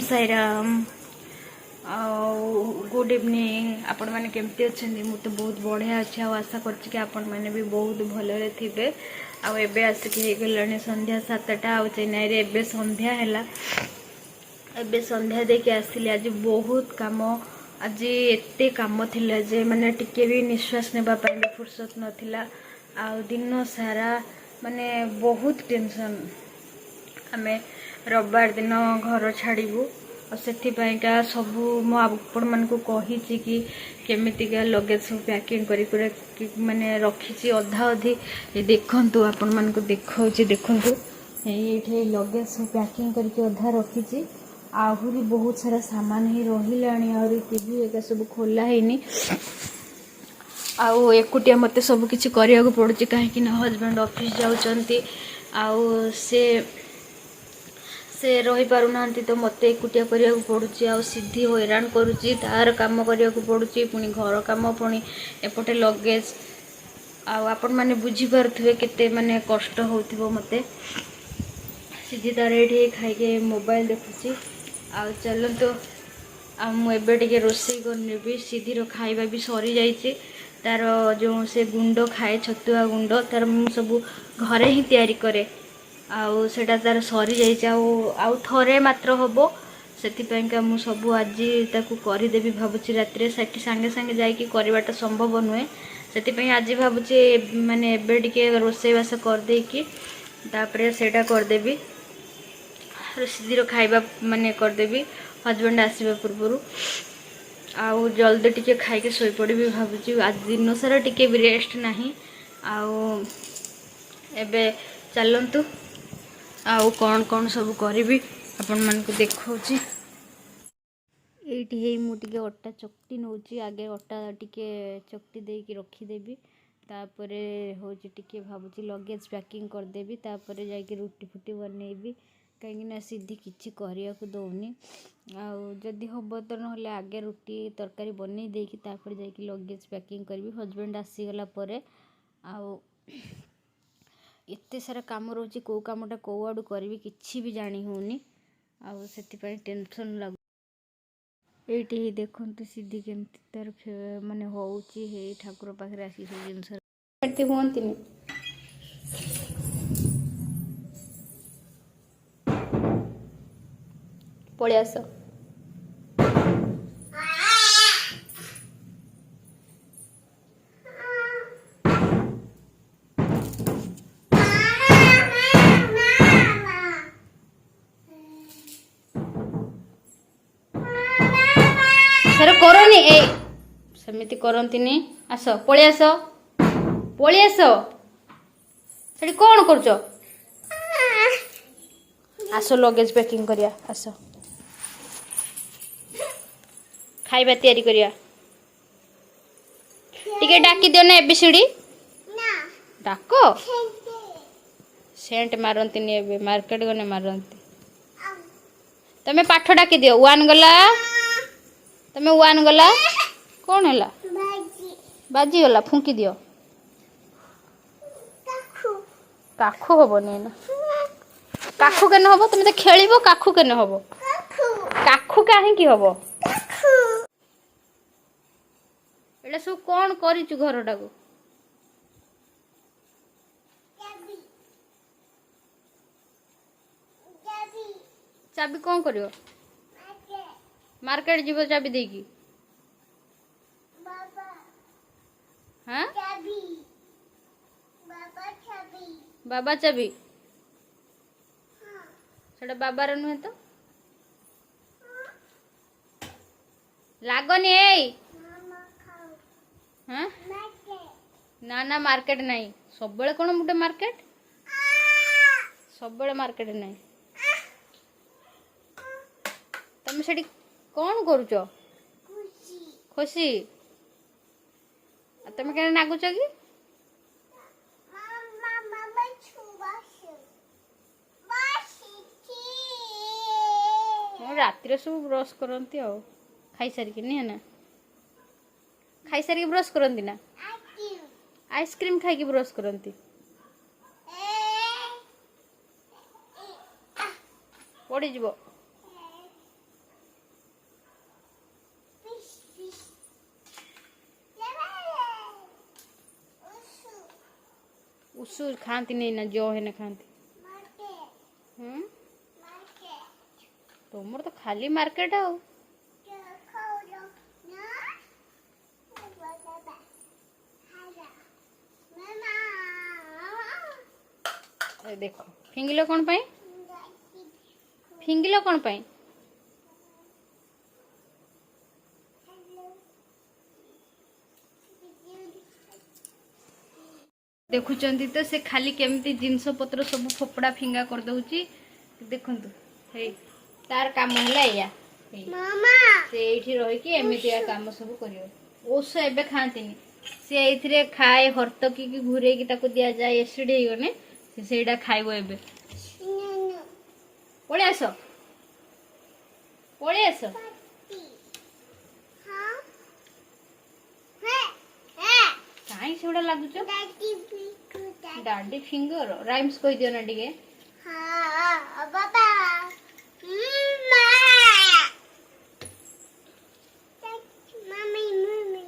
Sai Ram good evening. आपण मैंने केमती अच्छा मुझे बहुत बढ़िया अच्छे आशा कर आपण मैंने भी बहुत भलरे थे। आबे आसिक गलानी संध्या 7टा चेन्नई रे एबे संध्या है। एबे संध्या देके आसली। आज बहुत काम, आज एते काम थिला जे माने टिके भी निश्वास नेबा ପାଇଁ भी फुर्सत नथिला। आ दिन सारा माने बहुत टेंशन। आमे रविवार दिन घर छाड़ू से सबू मुझे मान को कही कि केमितिका लगेज सब पैकिंग कर माने रखी अधा अधी देखु आपण मान को देखा देखु ये लगेज सब पैकिंग करके अधा रखी। आहरी बहुत सारा सामान ही रही आहरी टीवी एका सब खोला है। आउ एकुटिया मते सब किछि करिया को पड़ुछि काहे ना हस्बैंड ऑफिस जाउचंती। आउ से रही पारु नांती तो मते एकुटिया करिया को पड़ुछि। आउ सिद्धि हैरान करूछि तार काम करिया को पड़ुछि पुनी घर काम पुनी एपटे लगेज। आउ आपण माने बुझी पारुथिबे केते माने कष्ट होउथिबो मते। सिद्धि तार एठी खाइके मोबाइल देखुछि। आउ चलंतु आ मु एबे टिके रोषेई करनेबी। सिद्धिर खाइबा भी सरी जाइछि। तार जो से गुंड खाए छतुआ गुंड तार मु सब घरे ही तैयारी करे। आउ सेटा तार सरी जाइछि। आउ थरे मात्र हबो सेतिपाइका मु सब आज ताकू करदेवी भावुची। रात्रे सेठी सांगे सांगे जाइकी करवाटा संभव नुहे। सेतिपाई आज भावुची माने एबे टिके रोषेई बास कर देकी तापरे सेटा करदेवी। सिद्धि खाइबा माने करदेवी हजबैंड आसवा पूर्व। आउ जल्दी टिके खाइके सोई पड़ी भावुची। आज दिन सारा टिके भी रेस्ट नहीं। आउ एबे चलंतु आउ कौन कौन सब करी आपण मान को देखौची। एठी मु टिके अट्टा चकटी नौची। आगे अट्टा टिके चकटी देकी रखीदेवी। तापरे होची टिके भावुची लगेज पैकिंग करदेवी। तापरे जाके रुटी फुटी बनैबी कहीं सिद्धि किसी करिया को दौनी। आदि हम तो ना आगे रुटी तरकारी बन देकी तापर जाके लगेज पैकिंग करी। हजबैंड आसीगला परे आउ एते सारा काम रोची कौ कामटा कौ आड़ू करी किसी भी जानी होनी। आउ से टेंशन लगु। ये देखते सिद्धि केमती तार माने होउची हे ठाकुर पाखे आसी सब जिनस हमें पलि आस। सर करनी ए सेमिति करंतिनी। आस पलि आस पलि आस। सेठी कौन करछ? आस लगेज पैकिंग करिया। आस खाइबा तैयारी करिया। टिके डाकी दियो ना एबीसीडी डाक। सेंट मारती नहीं मार्केट गने मारती। तमे पाठ डाकी दियो। 1 गला तमे 1 गला कौन है बाजी गला फुंकी दियो। काखु हबनी ना काखु केन हबो? तुम तो खेलिबो काखु केन हबो? काखु काहे की हबो? एटा सब कौन करिचु घरटा को? चाबी कौन करियो? मार्केट जीवो चाबी देकी। हाँ बाबा चाबी सेटा बाबार नुहे तो लागनी ए। हाँ ना ना मार्केट नहीं सब कौन मुटे मार्केट सब मार्केट नहीं। तुम से कौन करुच? खुशी तुम क्या नागुच कि? रातिर सब ब्रश करती खाई सारिकी नहीं है ना खाई सारिकी ब्रश करती ना आइसक्रीम खाई ब्रश करती। पड़ी जीवो उषु खाती नहीं ना जो है ना खाती। तुमर तो खाली मार्केट आओ। देखो फिंगिलो कौन पाई? फिंगिलो कौन पाई? देखुचंती तो से खाली केमती जिनस पत्र सब फोपड़ा फिंगा कर दउची। देखंतु हे तार काम होला या मामा से एठी रहि कि एमिति या काम सब करियो। ओस एबे खांतिनी से एथिरे खाए हरतकी की घुरे की ताको दिया जाए एसिड हे गने से सेडा खाइबो एबे। पळे आसो पळे आसो। हां हे काई सेडा लागुचो? डाडी फिंगर राइम्स कहि दियो ना डिगे। हां बाबा मम्मी मम्मी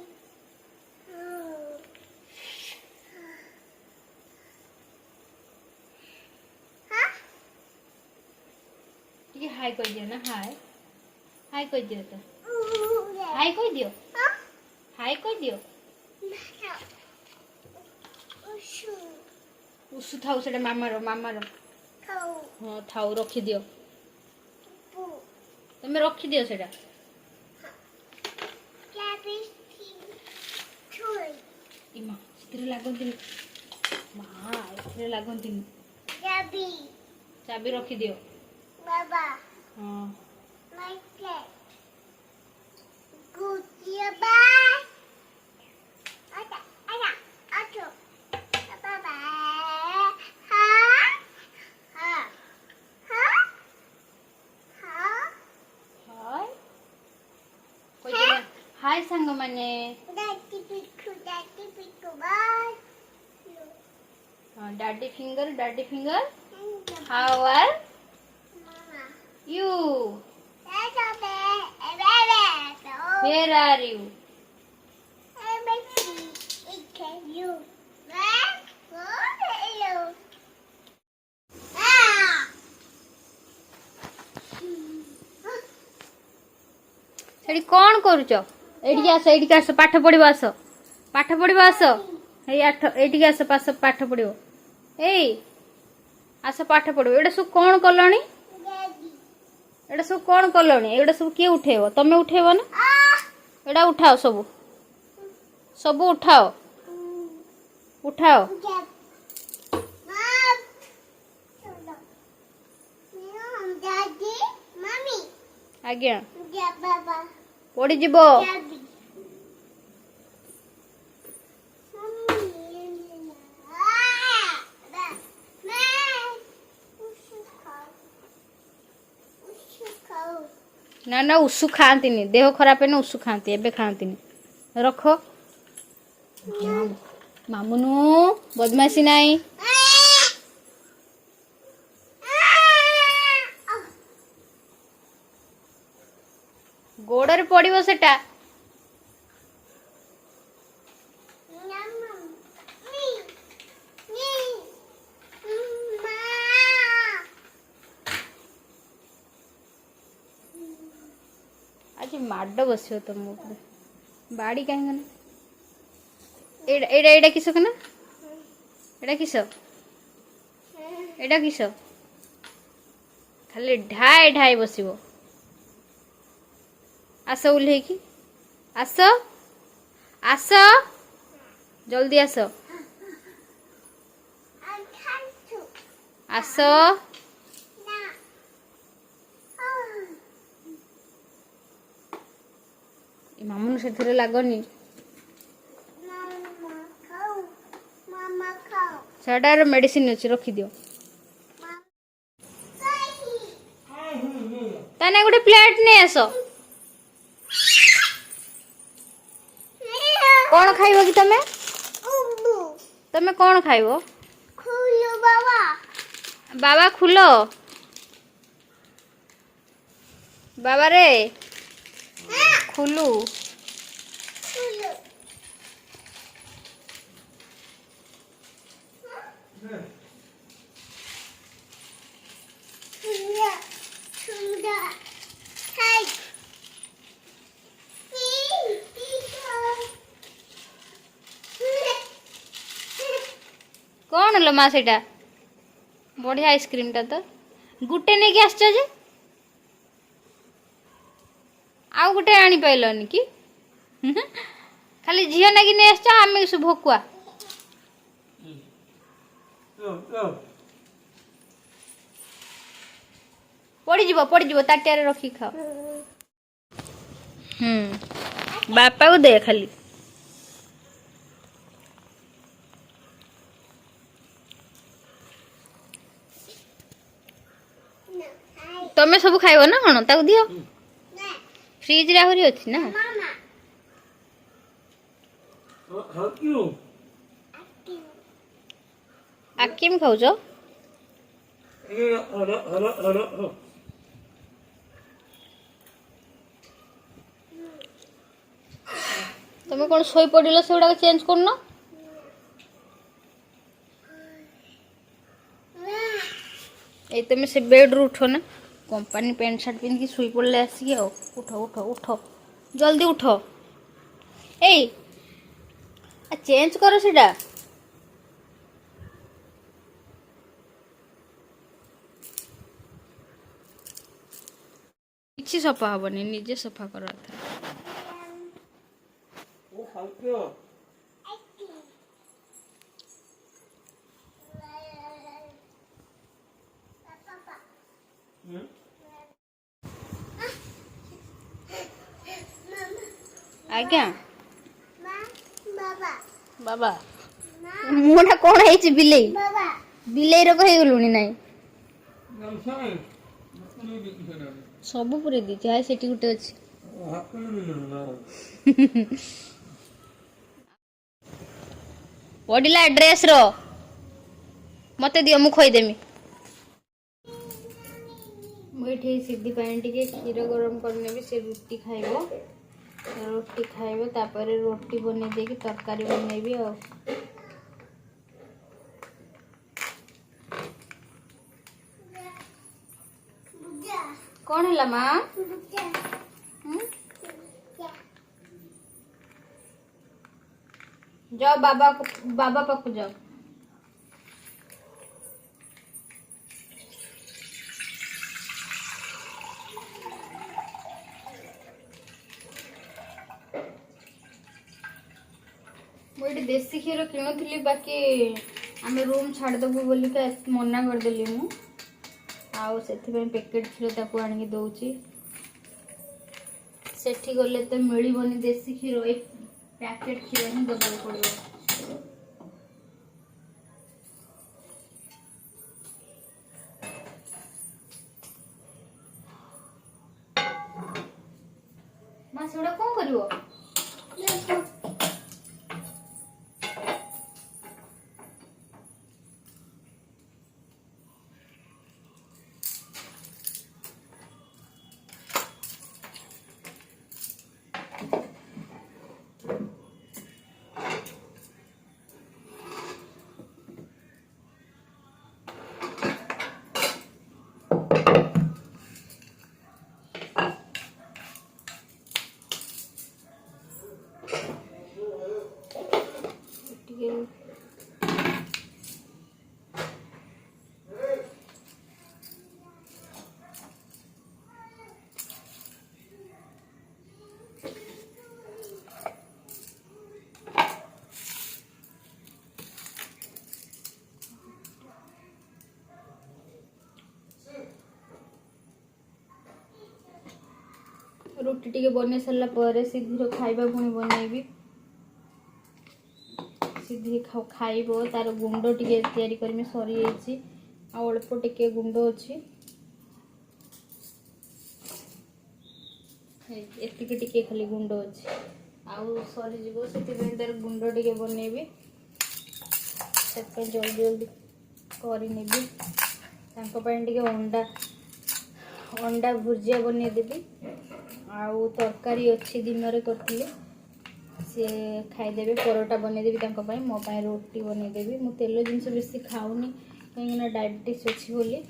हां ये हाय कहि दियो ना। हाय हाय कहि दियो तो हाय कहि दियो। हाय कहि दियो। उषु थाउ सेटा मामारो थाउ। हां थाउ रखि दियो। तमे रखि दियो सेटा। इमा इतरे लागंतिनी मा इतरे लागंतिनी। चाबी रखि दियो बाबा। हां माइक गुटिया बाय आटा आटा आटो बाबा। हां हां हां हां हाय कोइ दिना हाय संग माने डाडी पिकु बाय। हां daddy finger how are you where are you? सेठी कौन करूच? एठी आस पाठ पढ़िबो आस एई एठी आस पाठ पढ़िबो। एई आस पाठ पढ़िबो। एडा सब कौन कलणी? एडा सब कौन कलणी? एडा सब किए उठेबो? तमे उठेबो ना। एडा उठाओ सब सब उठाओ उठाओ। आज्ञा पड़ी जीवो। ना ना उषु खाती देह खराब है उषु खाती एबे खाती रख। मामुनु बदमाशी नाई। गोड़े पड़ो सेटा। आज माड बस तुम बाड़ी कहीं एडा किस कना एडा किस एडा किस खाली ढाई ढाई बसो। आस उल्हे की आस आस जल्दी आस आस। मामुन से लगनी साडार मेडिसिन अच्छे रखी दियो। ताने गोटे प्लेट नहीं आस। कौन खाइबो कि तमे? तमे कौन खाइबो? खुलो बाबा। बाबा खुलो बाबा रे खुलू। कौन लो माँ सेटा बढ़िया आइसक्रीम टा तो गुटे नहीं कि आश्चर्य आउ गुटे आनी पाइलनि कि खाली झील नाकि नहीं आस आम सब भकुआ पड़ ताटिया रखी खाओ। बापा को दे खाली तमें सब खाइब ना कौन ताकू दियो फ्रिज रे आहरी अछि ना आकिम खाउछ तमें कौन सोई पड़िल से गुड़ा चेंज करना ए तुम से बेड रू उठ ना कंपनी पैंट शर्ट पिंध की शुई पड़े आसिक उठ उठ उठ जल्दी उठ ए चेंज कर सेटा किसी सफा हेनी निजे सफा कर आज्ञा बाबा मुटा कौन है बिलई बिलई रोग हो गलुनी ना सब पूरे दी हाय सेठी गुटे अछि पड़िला ड्रेस रो मते दियो मु खोईदेमी मुझे सिद्धि टे क्षीर गरम करने से रुटी खाइब रोटी खाइब तापर रोटी बने देकी तरकारी बनैबी आ कौन है माँ जाओ बाबा पाखु जाओ मुझे देसी क्षीर किणुली बाकी आम रूम छाड़देबू बोल मना करदेली मु से पैकेट क्षीर ताको आनिक दौची सेठी गले तो मिलबनी देसी क्षीर ए पैकेट क्षीर ही दबा पड़ो मां से कौन करिवो रोटी टी बन सारा पर सीधी खाइबा पुणी बनैबी सीधी खाइब तार गुंड टे या सरी अल्प टिके गुंड अच्छी एतिक टिके खाली गुंड अच्छी आउ सरीज से तार गुंड टे बनैबी से जल्दी जल्दी करनेबी टे अंडा अंडा भुजिया बनईदेवी आउ तरकारी अच्छी दिन में करती सी खाईदेवे परोटा बनईदेवी मो रोटी बनईदेवी मु तेल जिनस बेसी खाऊनी कहीं डायबिटीज अच्छी बोली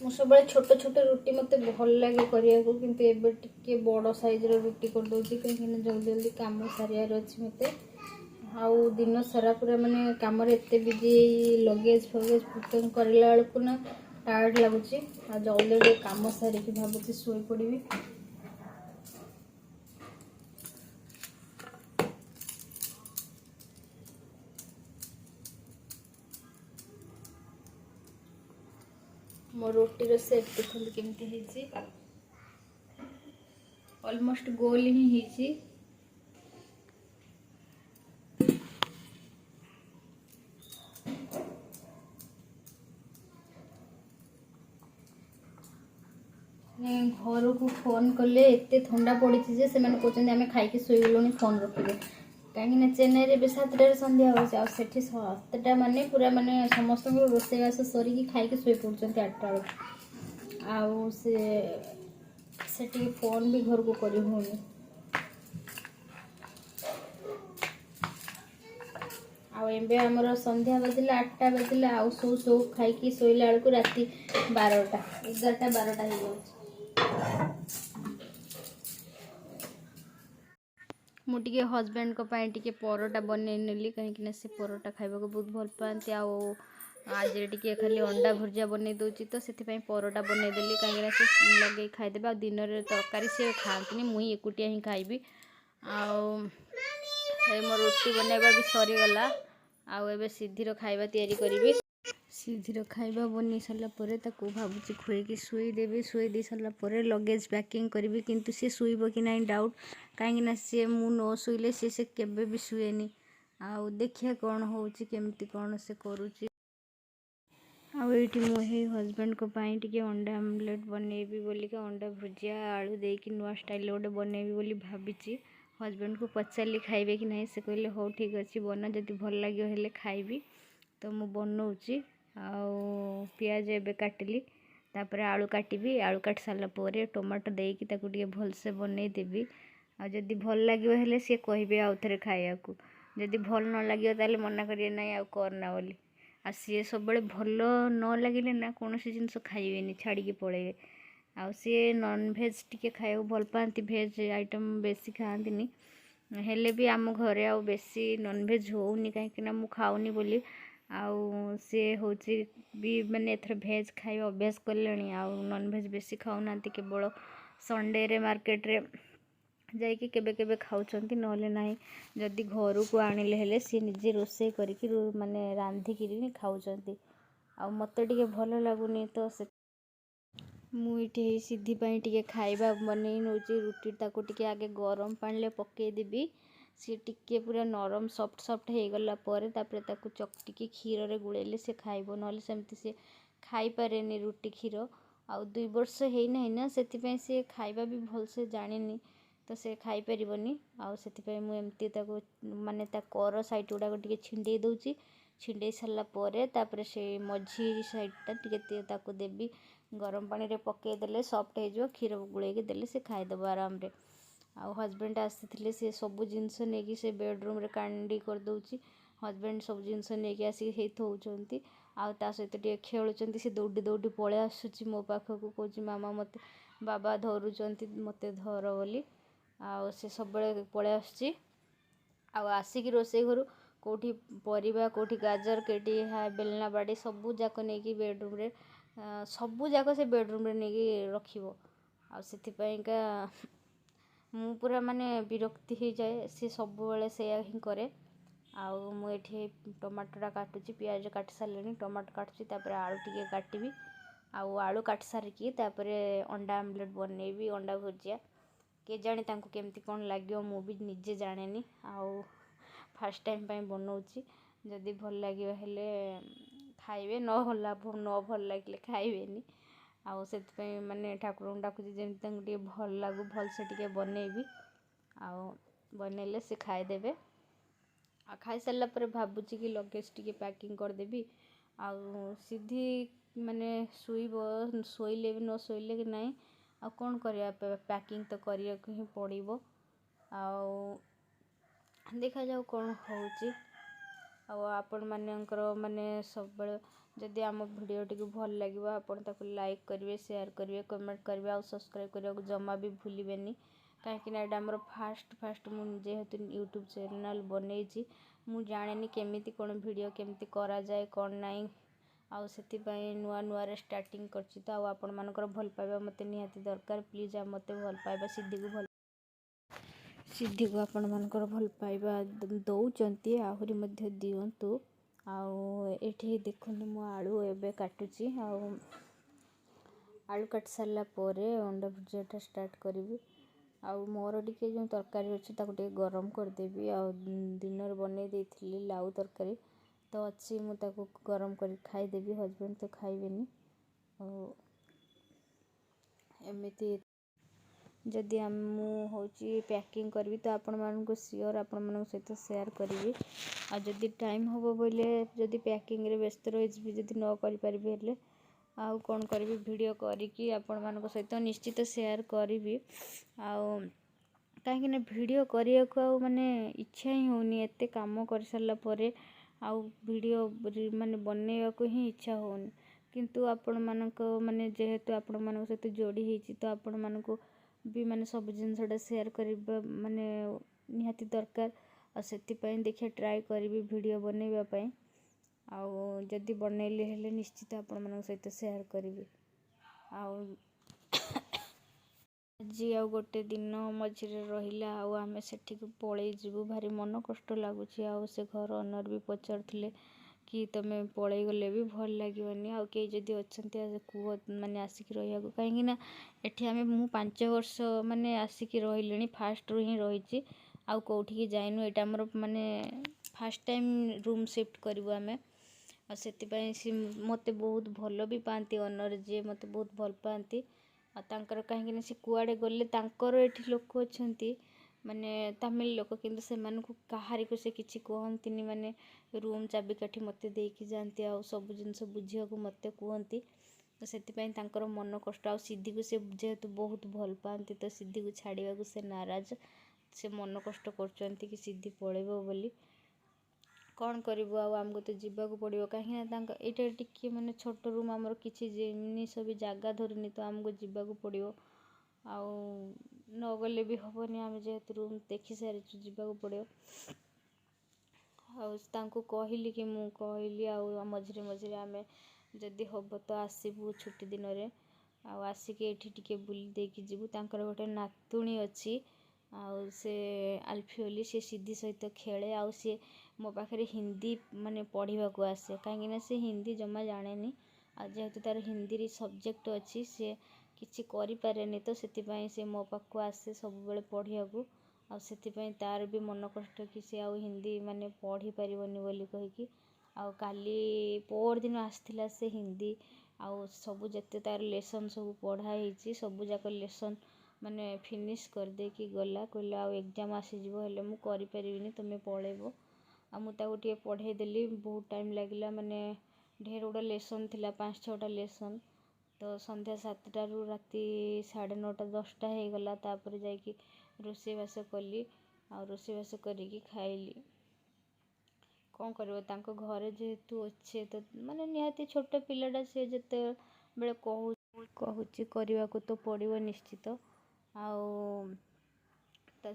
ମୁଁ ସବୁବେଳେ ଛୋଟ ଛୋଟ ରୁଟି ମୋତେ ଭଲ ଲାଗେ କରିବାକୁ, କିନ୍ତୁ ଏବେ ଟିକେ ବଡ଼ ସାଇଜ୍ର ରୁଟି କରିଦେଉଛି କାହିଁକିନା ଜଲ୍ଦି ଜଲ୍ଦି କାମ ସାରିବାର ଅଛି ମୋତେ। ଆଉ ଦିନ ସାରା ପୁରା ମାନେ କାମରେ ଏତେ ବିଜି, ଲଗେଜ୍ ଫଗେଜ୍ ପ୍ୟାକିଂ କରିଲା ବେଳକୁ ନା ଟାୟାର୍ଡ଼ ଲାଗୁଛି। ଆଉ ଜଲ୍ଦି ଜଲ୍ଦି କାମ ସାରିକି ଭାବୁଛି ଶୋଇପଡ଼ିବି। ମୋ ରୁଟିର ସେପ୍ ଦେଖନ୍ତୁ କେମିତି ହେଇଛି, ଅଲମୋଷ୍ଟ ଗୋଲ ହିଁ ହେଇଛି। ଘରକୁ ଫୋନ୍ କଲେ ଏତେ ଥଣ୍ଡା ପଡ଼ିଛି ଯେ ସେମାନେ କହୁଛନ୍ତି ଆମେ ଖାଇକି ଶୋଇଗଲୁଣି, ଫୋନ୍ ରଖିବେ। କାହିଁକିନା ଚେନ୍ନାଇରେ ଏବେ 7ଟାରେ ସନ୍ଧ୍ୟା ହେଉଛି, ଆଉ ସେଠି 7ଟା ମାନେ ପୁରା ମାନେ ସମସ୍ତଙ୍କର ରୋଷେଇବାସ ସରିକି ଖାଇକି ଶୋଇପଡ଼ୁଛନ୍ତି 8ଟା ବେଳକୁ। ଆଉ ସେଠି ଫୋନ୍ ବି ଘରକୁ କରି ହେଉନି। ଆଉ ଏବେ ଆମର ସନ୍ଧ୍ୟା ବାଜିଲା 8ଟା ବାଜିଲା, ଆଉ ଶୋଉ ଖାଇକି ଶୋଇଲା ବେଳକୁ ରାତି 12ଟା 11ଟା 12ଟା ହେଇଯାଉଛି। ମୁଁ ଟିକେ ହଜବେଣ୍ଡଙ୍କ ପାଇଁ ଟିକେ ପରଟା ବନେଇ ନେଲି, କାହିଁକିନା ସେ ପରଟା ଖାଇବାକୁ ବହୁତ ଭଲ ପାଆନ୍ତି। ଆଉ ଆଜି ଟିକେ ଖାଲି ଅଣ୍ଡା ଭୁଜିଆ ବନେଇ ଦେଉଛି, ତ ସେଥିପାଇଁ ପରଟା ବନେଇଦେଲି, କାହିଁକିନା ସେ ଲଗେଇ ଖାଇଦେବେ। ଆଉ ଦିନରେ ତରକାରୀ ସେ ଖାଆନ୍ତିନି, ମୁଁ ଏକୁଟିଆ ହିଁ ଖାଇବି। ଆଉ ମୋ ରୁଟି ବନେଇବା ବି ସରିଗଲା। ଆଉ ଏବେ ସିଧିର ଖାଇବା ତିଆରି କରିବି। ସିଧିର ଖାଇବା ବନେଇ ସାରିଲା ପରେ ତାକୁ ଭାବୁଛି ଖୁଏଇକି ଶୋଇଦେବି। ଶୋଇ ଦେଇ ସାରିଲା ପରେ ଲଗେଜ୍ ପ୍ୟାକିଂ କରିବି, କିନ୍ତୁ ସେ ଶୋଇବ କି ନାହିଁ ଡାଉଟ୍, କାହିଁକିନା ସିଏ ମୁଁ ନ ଶୋଇଲେ ସେ କେବେ ବି ଶୁଏନି। ଆଉ ଦେଖିବା କ'ଣ ହେଉଛି, କେମିତି କ'ଣ ସେ କରୁଛି। ଆଉ ଏଇଠି ମୁଁ ଏଇ ହଜବେଣ୍ଡଙ୍କ ପାଇଁ ଟିକେ ଅଣ୍ଡା ଆମଲେଟ୍ ବନେଇବି ବୋଲିକା ଅଣ୍ଡା ଭୁଜିଆ ଆଳୁ ଦେଇକି ନୂଆ ଷ୍ଟାଇଲ୍ରେ ଗୋଟେ ବନେଇବି ବୋଲି ଭାବିଛି। ହଜବେଣ୍ଡକୁ ପଚାରିଲି ଖାଇବେ କି ନାହିଁ, ସେ କହିଲେ ହଉ ଠିକ୍ ଅଛି ବନା, ଯଦି ଭଲ ଲାଗିବ ହେଲେ ଖାଇବି। ତ ମୁଁ ବନଉଛି। ଆଉ ପିଆଜ ଏବେ କାଟିଲି, ତାପରେ ଆଳୁ କାଟିବି। ଆଳୁ କାଟି ସାରିଲା ପରେ ଟମାଟୋ ଦେଇକି ତାକୁ ଟିକେ ଭଲସେ ବନେଇଦେବି। ଆଉ ଯଦି ଭଲ ଲାଗିବ ହେଲେ ସିଏ କହିବେ ଆଉ ଥରେ ଖାଇବାକୁ, ଯଦି ଭଲ ନ ଲାଗିବ ତାହେଲେ ମନା କରିବେ ନାହିଁ ଆଉ କରନା ବୋଲି। ଆଉ ସିଏ ସବୁବେଳେ ଭଲ ନ ଲାଗିଲେ ନା କୌଣସି ଜିନିଷ ଖାଇବେନି, ଛାଡ଼ିକି ପଳେଇବେ। ଆଉ ସିଏ ନନ୍ଭେଜ୍ ଟିକେ ଖାଇବାକୁ ଭଲ ପାଆନ୍ତି, ଭେଜ୍ ଆଇଟମ୍ ବେଶୀ ଖାଆନ୍ତିନି। ହେଲେ ବି ଆମ ଘରେ ଆଉ ବେଶୀ ନନ୍ଭେଜ୍ ହେଉନି, କାହିଁକିନା ମୁଁ ଖାଉନି ବୋଲି। ଆଉ ସିଏ ହେଉଛି ବି ମାନେ ଏଥର ଭେଜ୍ ଖାଇବା ଅଭ୍ୟାସ କଲେଣି, ଆଉ ନନ୍ଭେଜ୍ ବେଶୀ ଖାଉନାହାନ୍ତି। କେବଳ ସଣ୍ଡେରେ ମାର୍କେଟରେ ଯାଇକି କେବେ କେବେ ଖାଉଛନ୍ତି, ନହେଲେ ନାହିଁ। ଯଦି ଘରକୁ ଆଣିଲେ ହେଲେ ସିଏ ନିଜେ ରୋଷେଇ କରିକି ମାନେ ରାନ୍ଧିକିରି ଖାଉଛନ୍ତି। ଆଉ ମୋତେ ଟିକେ ଭଲ ଲାଗୁନି, ତ ମୁଁ ଏଇଠି ସିଧି ପାଇଁ ଟିକେ ଖାଇବା ବନେଇ ନେଉଛି। ରୁଟି ତାକୁ ଟିକେ ଆଗେ ଗରମ ପାଣିରେ ପକାଇଦେବି, ସିଏ ଟିକେ ପୁରା ନରମ ସଫ୍ଟ ହେଇଗଲା ପରେ ତାପରେ ତାକୁ ଚକଟିକି କ୍ଷୀରରେ ଗୋଳେଇଲେ ସେ ଖାଇବ, ନହେଲେ ସେମିତି ସେ ଖାଇପାରେନି ରୁଟି କ୍ଷୀର। ଆଉ 2 ବର୍ଷ ହେଇନାହିଁ ନା, ସେଥିପାଇଁ ସେ ଖାଇବା ବି ଭଲସେ ଜାଣିନି, ତ ସେ ଖାଇପାରିବନି। ଆଉ ସେଥିପାଇଁ ମୁଁ ଏମିତି ତାକୁ ମାନେ ତା କର ସାଇଡ଼୍ ଗୁଡ଼ାକ ଟିକେ ଛିଣ୍ଡେଇ ଦେଉଛି। ଛିଣ୍ଡେଇ ସାରିଲା ପରେ ତାପରେ ସେ ମଝି ସାଇଡ଼୍ଟା ଟିକେ ତାକୁ ଦେବି, ଗରମ ପାଣିରେ ପକାଇ ଦେଲେ ସଫ୍ଟ ହେଇଯିବ। କ୍ଷୀର ଗୋଳେଇକି ଦେଲେ ସେ ଖାଇଦେବ ଆରାମରେ। ଆଉ ହଜବେଣ୍ଡ ଆସିଥିଲେ, ସେ ସବୁ ଜିନିଷ ନେଇକି ସେ ବେଡ଼ରୁମ୍ରେ କାଣ୍ଡି କରିଦେଉଛି। ହଜବେଣ୍ଡ ସବୁ ଜିନିଷ ନେଇକି ଆସିକି ହେଇ ଥୋଉଛନ୍ତି, ଆଉ ତା ସହିତ ଟିକେ ଖେଳୁଛନ୍ତି। ସେ ଦୌଡ଼ି ଦୌଡ଼ି ପଳେଇ ଆସୁଛି ମୋ ପାଖକୁ, କହୁଛି ମାମା ମୋତେ ବାବା ଧରୁଛନ୍ତି, ମୋତେ ଧର ବୋଲି। ଆଉ ସେ ସବୁବେଳେ ପଳେଇ ଆସୁଛି। ଆଉ ଆସିକି ରୋଷେଇ ଘରୁ କେଉଁଠି ପରିବା, କେଉଁଠି ଗାଜର, କେଉଁଠି ବେଲନା ବାଡ଼ି ସବୁ ଯାକ ନେଇକି ବେଡ଼ରୁମ୍ରେ, ସବୁ ଯାକ ସେ ବେଡ଼ରୁମ୍ରେ ନେଇକି ରଖିବ। ଆଉ ସେଥିପାଇଁକା ମୁଁ ପୁରା ମାନେ ବିରକ୍ତି ହେଇଯାଏ, ସେ ସବୁବେଳେ ସେଇଆ ହିଁ କରେ। ଆଉ ମୁଁ ଏଠି ଟମାଟୋଟା କାଟୁଛି, ପିଆଜ କାଟି ସାରିଲିଣି, ଟମାଟୋ କାଟୁଛି, ତାପରେ ଆଳୁ ଟିକେ କାଟିବି। ଆଉ ଆଳୁ କାଟି ସାରିକି ତାପରେ ଅଣ୍ଡା ଆମଲେଟ୍ ବନେଇବି, ଅଣ୍ଡା ଭୁଜିଆ। କେଜାଣି ତାଙ୍କୁ କେମିତି କ'ଣ ଲାଗିବ, ମୁଁ ବି ନିଜେ ଜାଣେନି। ଆଉ ଫାର୍ଷ୍ଟ ଟାଇମ୍ ପାଇଁ ବନଉଛି, ଯଦି ଭଲ ଲାଗିବ ହେଲେ ଖାଇବେ, ନ ଭଲ ଲାଗିଲେ ଖାଇବେନି। ଆଉ ସେଥିପାଇଁ ମାନେ ଠାକୁରଙ୍କୁ ଡାକୁଛି ଯେମିତି ତାଙ୍କୁ ଟିକେ ଭଲ ଲାଗୁ, ଭଲସେ ଟିକେ ବନେଇବି। ଆଉ ବନେଇଲେ ସେ ଖାଇଦେବେ। ଆଉ ଖାଇସାରିଲା ପରେ ଭାବୁଛି କି ଲଗେଜ୍ ଟିକେ ପ୍ୟାକିଂ କରିଦେବି। ଆଉ ସିଧି ମାନେ ଶୋଇଲେ ବି ନ ଶୋଇଲେ କି ନାହିଁ, ଆଉ କ'ଣ କରିବା, ପ୍ୟାକିଂ ତ କରିବାକୁ ହିଁ ପଡ଼ିବ। ଆଉ ଦେଖାଯାଉ କ'ଣ ହେଉଛି। आपण मानकर माने सब जदि आम भिडियो भल लगे आपण ताको लाइक करेंगे, शेयर करेंगे, कमेंट करेंगे और सब्सक्राइब करने को जमा भी भूलें कहीं आमर फास्ट जेहेतु यूट्यूब चैनल बनई मु जाने केमिति कौन वीडियो केमिति करा जाए कौन नाई आउ से नुआ नुआ स्टार्टिंग करछि तो आपण मानकर भल पाइबा मते निहाती दरकार। प्लीज आ मते भल पाइबा सिद्धि को आपण मानकर भल पाइबा दौचंती आहुरी मध्य दियंतु। आउ एठी देखुनु मु आलू एबे काटुची आलू काट सारा पर अंडा भुजियाटा स्टार्ट करी आउ मोर टिके जो तरकारी अच्छी ताको गरम करदेवी आउ दिन बनई देइथिली लाउ तरकारी तो अच्छी मु ताको गरम कर खाईदेवी। हजबैंड तो खाइबेनी एमती जदि होची पैकिंग करी तो आपण मानक सियोर आपण मानक सहित शेयर करी आ जदि टाइम हम बोले जदि पैकिंग रे व्यस्त रही जदि न करि परिबे हेले आउ कौन करी वीडियो करी आपण मानक सहित निश्चित शेयर करी आउ कहीं वीडियो करने को माने इच्छा ही होनी एते काम कर सारा पर आउ वीडियो माने बनैया को ही इच्छा होनी किंतु आपण मानक माने जेहेतु आपण मानक सहित जोड़ी होती तो आपण मानक भी माने सब जिनसटा शेयर करबा माने निहाती दरकार आ सेति पई देखिए ट्राई करी वीडियो बनैबा पई आउ जदि बनैले हेले निश्चित आपण मानक सहित शेयर करी आउ आज आउ गोटे दिन मझे रहा आम से पलि जीवु भारी मन कष्ट लगुच से घर ओनर भी पचारुले कि तुम्हें पलि गले भी भल लगे आउ कई जदि अच्छा कह माने आसिक रहा कहीं एठी आम मु 5 वर्ष माने आसिक रही फास्ट रू ही रही आउ कौटी जाइनु एटा हमर माने फास्ट टाइम रूम शिफ्ट करूँ आम से मते बहुत भल भी पाती ओनर जी मते बहुत भल पाती कहीं से कुआड़े गले ये लोक अच्छा माने तमिल लोक किंतु से कहारी को से किसी कहती माने रूम चाबिकाठी मते देकी जाती आ सब जिनस बुझिया को मते कहती तो से मन कष्ट आ सिद्धि को से जेहेतु बहुत भल पाती तो सिद्धि को छाड़ा को से नाराज से मन कष्ट कर सिद्धि पलैब बोली कौन करूँ आमको तो जीवाक पड़ो कहीं यहाँ टिके माने छोट रूम आमर किसी जिनिस भी जगह धरनी तो आमको जीवाक पड़ो आउ न गले भी हेनी आम जेहेतु रूम देखी सारी जीवाक पड़ो आउ कहली कि मु कहली आ मझे मझे आम जदि हम तो आसबू छुट्टी दिन में आसिक ये टिके बुली देकी जीवु तांकर गोटे नातुणी अच्छी आउ से अल्फियोली से सिद्धि सहित खेले आउ सी मो पाखे हिंदी माने पढ़ा को आसे कहीं से हिंदी जमा जाने आ जेहेतु तार हिंदी सब्जेक्ट अच्छी सी किसी करें तो से मो पाक आसे सब बेले पढ़िया को आउ तार भी मन कष्ट कि सी आउ हिंदी माने पढ़ी पारिबनी बोली कहीकि आउ काली पर दिन आसला से हिंदी आउ सब जते तार लेसन सब पढ़ाई सब जाक लेसन माने फिनिश कर दे कि गला कहला आउ एग्जाम आसीजिवो हेले मु करि परिबिनी तुमे पळेबो आ मु ताको टिके पढ़े देली बहुत टाइम लागला माने ढेर गुड़ा लेसन थिला 5-6टा लेसन तो संध्या 7टा रु राति 9:30 10टा हो गला तापर जाइकी रोषेबास कली आ रोषेबास करिकी खाइली कौन करिवो तांको घरे जेहेतु अच्छे तो माने निहाती छोट पिलाटा से जते बेले कहूची करने को तो पड़ो निश्चित आउ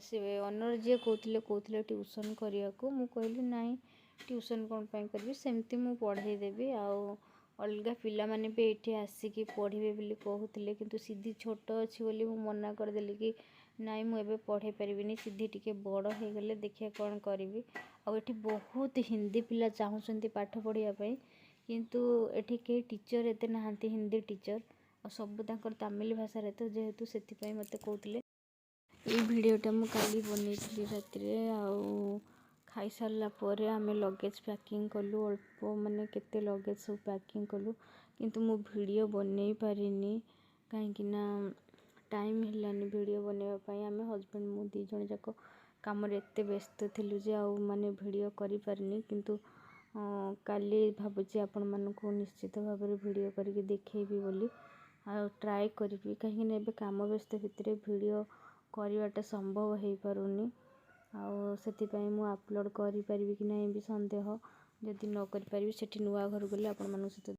से ओनर जी कहते ट्यूशन करने को मु कहली नाई ट्यूशन कौन पाई करी सेमती मु पढ़े देवी आउ अलग पिला माने भी एठी आसिकी पढ़िबे बोली कहूतिले किंतु सिद्धि छोट अच्छी बोली मु मना करदेली कि नाई मु एबे पढ़े परिबिनी सिद्धि टिके बड़ हो गले देखिए कौन करी आउ एठी बहुत हिंदी पिला चाहूचंती पाठ पढ़िया पई किंतु एठी के टीचर एते नहांती हिंदी टीचर और सब तांकर तमिल भाषा रे तो जेहेतु सेति पई मते कहूतिले ये वीडियोटा मु काली बनैଥିଲି रातिरे आउ खाई सारा पर आम लगेज पैकिंग कलु अल्प माने केते लगेज सब पैकिंग कलु किंतु मु वीडियो बनै पारिनी कहीं टाइम हेलानी वीडियो बनैबा पई आम हस्बैंड मु दी जण जाक काम रे एते व्यस्त थिलु जे आउ माने वीडियो करि पारिनी किंतु काली भाबुची आपण मानकु निश्चित भाव में वीडियो करके देखैबी बोली आ ट्राई करी कहीं एबे काम व्यस्त भितर वीडियो करवाटा संभव हो पारुनी आउ से अपलोड करी कि नहीं भी संदेह ଯଦି ନ କରିପାରିବି ସେଠି ନୂଆ ଘର ଗଲେ ଆପଣମାନଙ୍କ ସହିତ